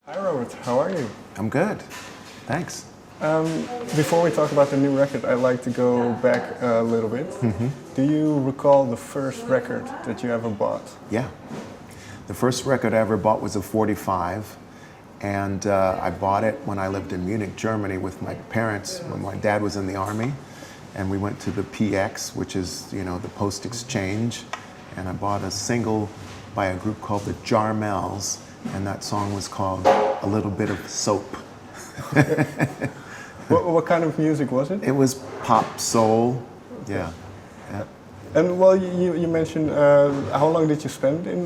Hi Robert, how are you? I'm good, thanks. Before we talk about the new record, I'd like to go back a little bit. Do you recall the first record that you ever bought? Yeah, the first record I ever bought was a 45, and I bought it when I lived in Munich, Germany with my parents when my dad was in the army, and we went to the PX, which is, you know, the post exchange, and I bought a single by a group called the Jarmels, and that song was called A Little Bit of Soap. What kind of music was it? It was pop soul, yeah. And well, you mentioned, how long did you spend in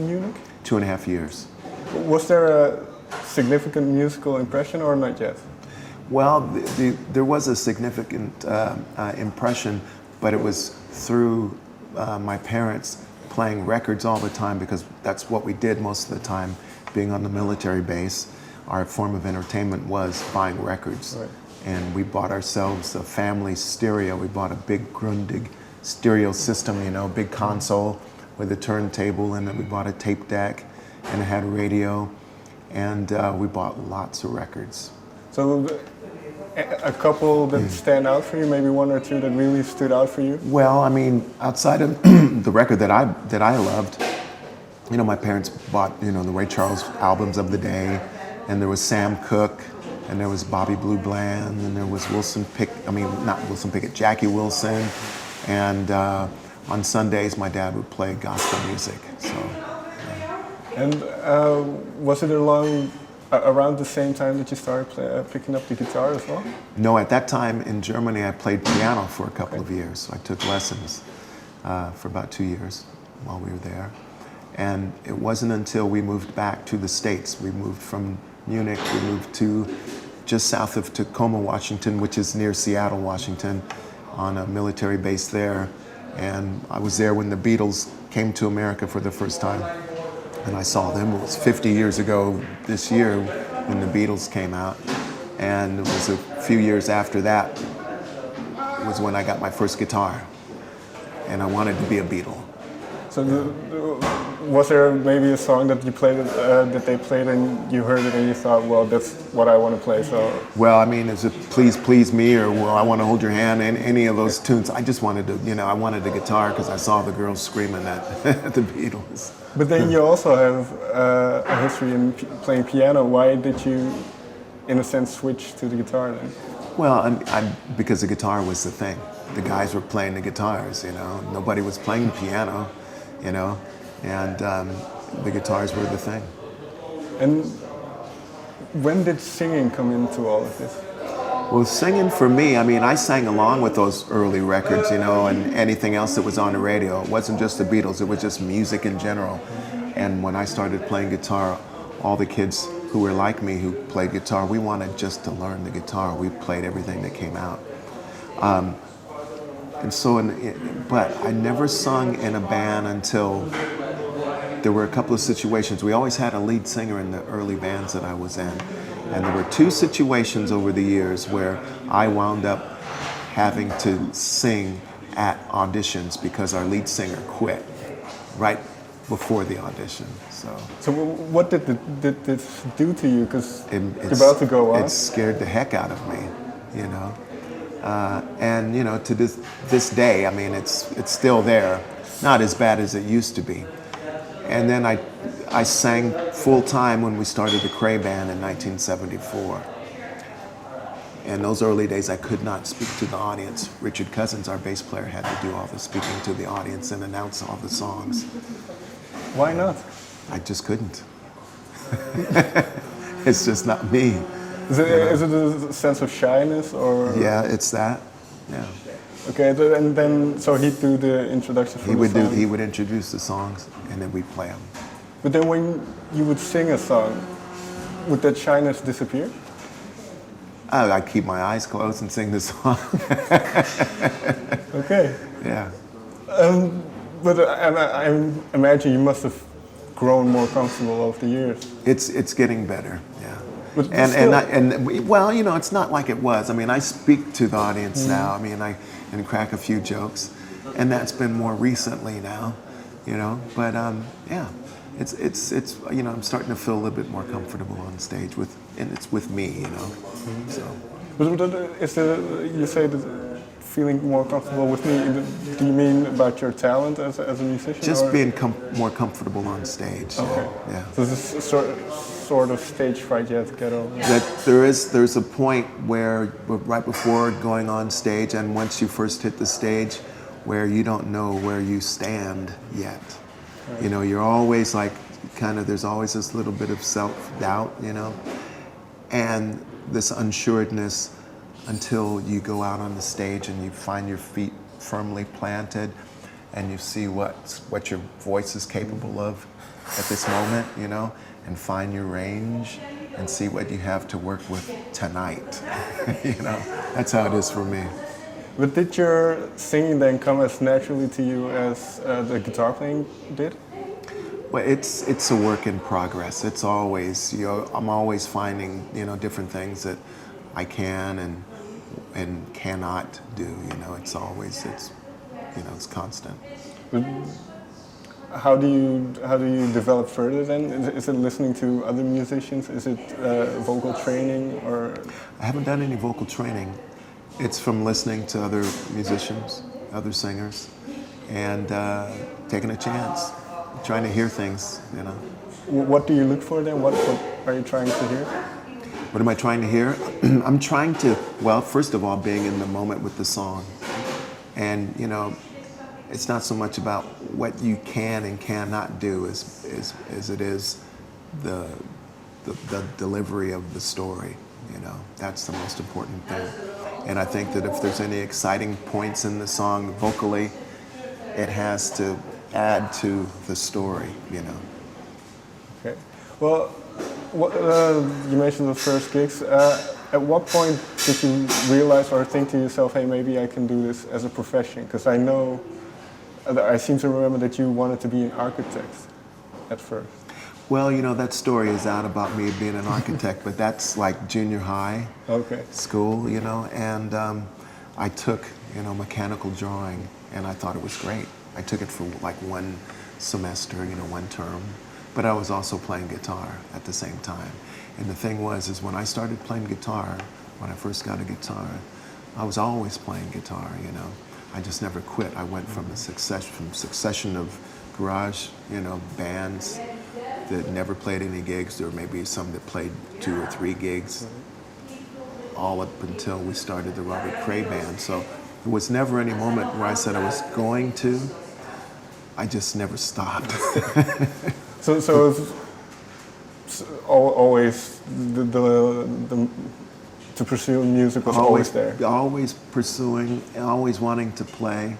Munich? 2.5 years. Was there a significant musical impression or not yet? Well, there was a significant impression, but it was through my parents playing records all the time, because that's what we did most of the time, being on the military base. Our form of entertainment was buying records. Right. And we bought ourselves a family stereo. We bought a big Grundig stereo system, you know, big console with a turntable, and then we bought a tape deck, and it had a radio, and we bought lots of records. So a couple that stand out for you, maybe one or two that really stood out for you? Well, I mean, outside of the record that I loved, you know, my parents bought, you know, the Ray Charles albums of the day, and there was Sam Cooke, and there was Bobby Blue Bland, and there was Jackie Wilson, and on Sundays my dad would play gospel music. So. Yeah. And was it around the same time that you started picking up the guitar as well? No, at that time in Germany I played piano for a couple of years. I took lessons for about 2 years while we were there. And it wasn't until we moved back to the States. We moved from Munich, we moved to just south of Tacoma, Washington, which is near Seattle, Washington, on a military base there. And I was there when the Beatles came to America for the first time. And I saw them. It was 50 years ago this year when the Beatles came out. And it was a few years after that was when I got my first guitar. And I wanted to be a Beatle. So was there maybe a song that you played that they played and you heard it and you thought, well, that's what I want to play? So. Well, I mean, is it Please Please Me or Well, I Want to Hold Your Hand, and any of those tunes. I just wanted to, you know, I wanted a guitar because I saw the girls screaming at the Beatles. But then you also have a history in playing piano. Why did you, in a sense, switch to the guitar then? Well, because the guitar was the thing. The guys were playing the guitars, you know. Nobody was playing the piano, you know, and the guitars were the thing. And when did singing come into all of this? Well, singing for me, I mean, I sang along with those early records, you know, and anything else that was on the radio. It wasn't just the Beatles, it was just music in general. And when I started playing guitar, all the kids who were like me who played guitar, we wanted just to learn the guitar. We played everything that came out. But I never sung in a band until there were a couple of situations. We always had a lead singer in the early bands that I was in. And there were 2 situations over the years where I wound up having to sing at auditions because our lead singer quit right before the audition. So what did this do to you? Because you're about to go on. It scared the heck out of me, you know. And you know, to this day, I mean, it's still there, not as bad as it used to be. And then I sang full time when we started the Cray Band in 1974. In those early days, I could not speak to the audience. Richard Cousins, our bass player, had to do all the speaking to the audience and announce all the songs. Why not? I just couldn't. It's just not me. Is it a sense of shyness or? Yeah, it's that. Yeah. Okay, and then so he'd do the introduction for the song. He would introduce the songs, and then we'd play them. But then when you would sing a song, would that shyness disappear? I'd keep my eyes closed and sing the song. Okay. Yeah. But I imagine you must have grown more comfortable over the years. It's getting better. Yeah. But well, you know, it's not like it was. I mean, I speak to the audience now. I mean, and crack a few jokes, and that's been more recently now, you know. But yeah, it's you know, I'm starting to feel a little bit more comfortable on stage with, and it's with me, you know. So. But is you say that feeling more comfortable with me, do you mean about your talent as a musician? Just or? being more comfortable on stage. Okay. Yeah. So this is sort of stage fright you have to get over. That there's a point where right before going on stage, and once you first hit the stage, where you don't know where you stand yet. Right. You know, you're always like there's always this little bit of self-doubt, you know, and this unsureness until you go out on the stage and you find your feet firmly planted and you see what your voice is capable of at this moment, you know, and find your range and see what you have to work with tonight. You know, that's how it is for me. But did your singing then come as naturally to you as the guitar playing did? Well, it's a work in progress. It's always, you know, I'm always finding, you know, different things that I can and cannot do. You know, it's always, you know, it's constant. But how do you develop further then? Is it listening to other musicians? Is it vocal training or? I haven't done any vocal training. It's from listening to other musicians, other singers, and taking a chance. Trying to hear things, you know. What do you look for then? What are you trying to hear? What am I trying to hear? I'm trying to, well, first of all, being in the moment with the song. And, you know, it's not so much about what you can and cannot do as it is the delivery of the story, you know. That's the most important thing. And I think that if there's any exciting points in the song vocally, it has to add to the story, you know. Okay. Well, you mentioned the first gigs. At what point did you realize or think to yourself, hey, maybe I can do this as a profession? Because I seem to remember that you wanted to be an architect at first. Well, you know, that story is out about me being an architect, but that's like junior high school, you know, and I took, you know, mechanical drawing, and I thought it was great. I took it for like one semester, you know, one term, but I was also playing guitar at the same time. And the thing is when I started playing guitar, when I first got a guitar, I was always playing guitar, you know. I just never quit. I went from a succession of garage, you know, bands that never played any gigs, or maybe some that played 2 or 3 gigs, all up until we started the Robert Cray Band. So there was never any moment where I said I was going to. I just never stopped. So it's always to pursue music was always there. Always pursuing, always wanting to play,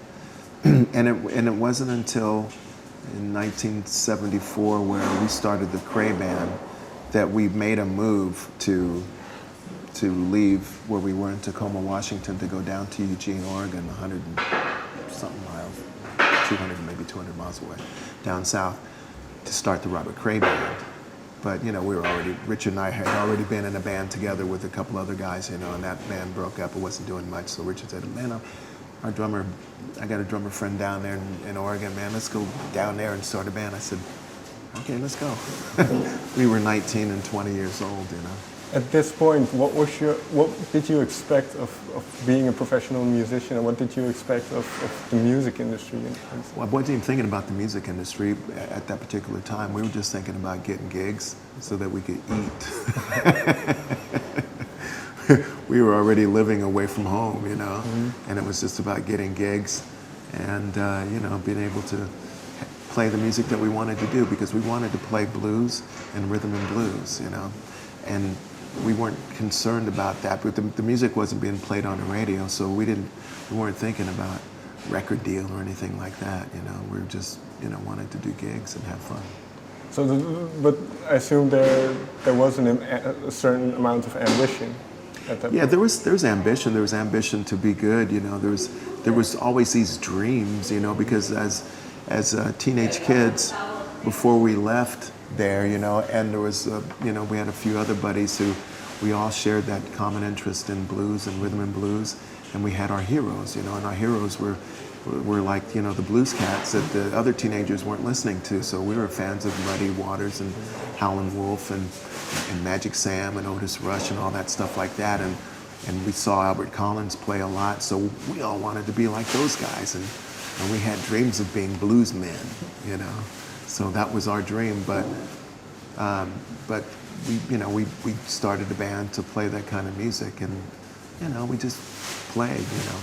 and it wasn't until in 1974 where we started the Cray Band that we made a move to leave where we were in Tacoma, Washington, to go down to Eugene, Oregon, 100 and something miles, 200, maybe 200 miles away, down south, to start the Robert Cray Band. But, you know, Richard and I had already been in a band together with a couple other guys, you know, and that band broke up. It wasn't doing much, so Richard said, man, I got a drummer friend down there in Oregon, man, let's go down there and start a band. I said, okay, let's go. We were 19 and 20 years old, you know. At this point, what did you expect of being a professional musician, and what did you expect of the music industry? Well, I wasn't even thinking about the music industry at that particular time. We were just thinking about getting gigs so that we could eat. We were already living away from home, you know, and it was just about getting gigs and, you know, being able to play the music that we wanted to do, because we wanted to play blues and rhythm and blues, you know, and we weren't concerned about that, but the music wasn't being played on the radio, so we weren't thinking about record deal or anything like that, you know. We were just, you know, wanted to do gigs and have fun. So, but I assume there was a certain amount of ambition at that point. There was ambition. There was ambition to be good, you know. There was always these dreams, you know, because as teenage kids, before we left there, you know, and there was, you know, we had a few other buddies who we all shared that common interest in blues and rhythm and blues, and we had our heroes, you know, and our heroes were were like, you know, the blues cats that the other teenagers weren't listening to. So we were fans of Muddy Waters and Howlin' Wolf and Magic Sam and Otis Rush and all that stuff like that. And we saw Albert Collins play a lot, so we all wanted to be like those guys. And we had dreams of being bluesmen, you know. So that was our dream. But we, you know, we started a band to play that kind of music, and, you know, we just played, you know.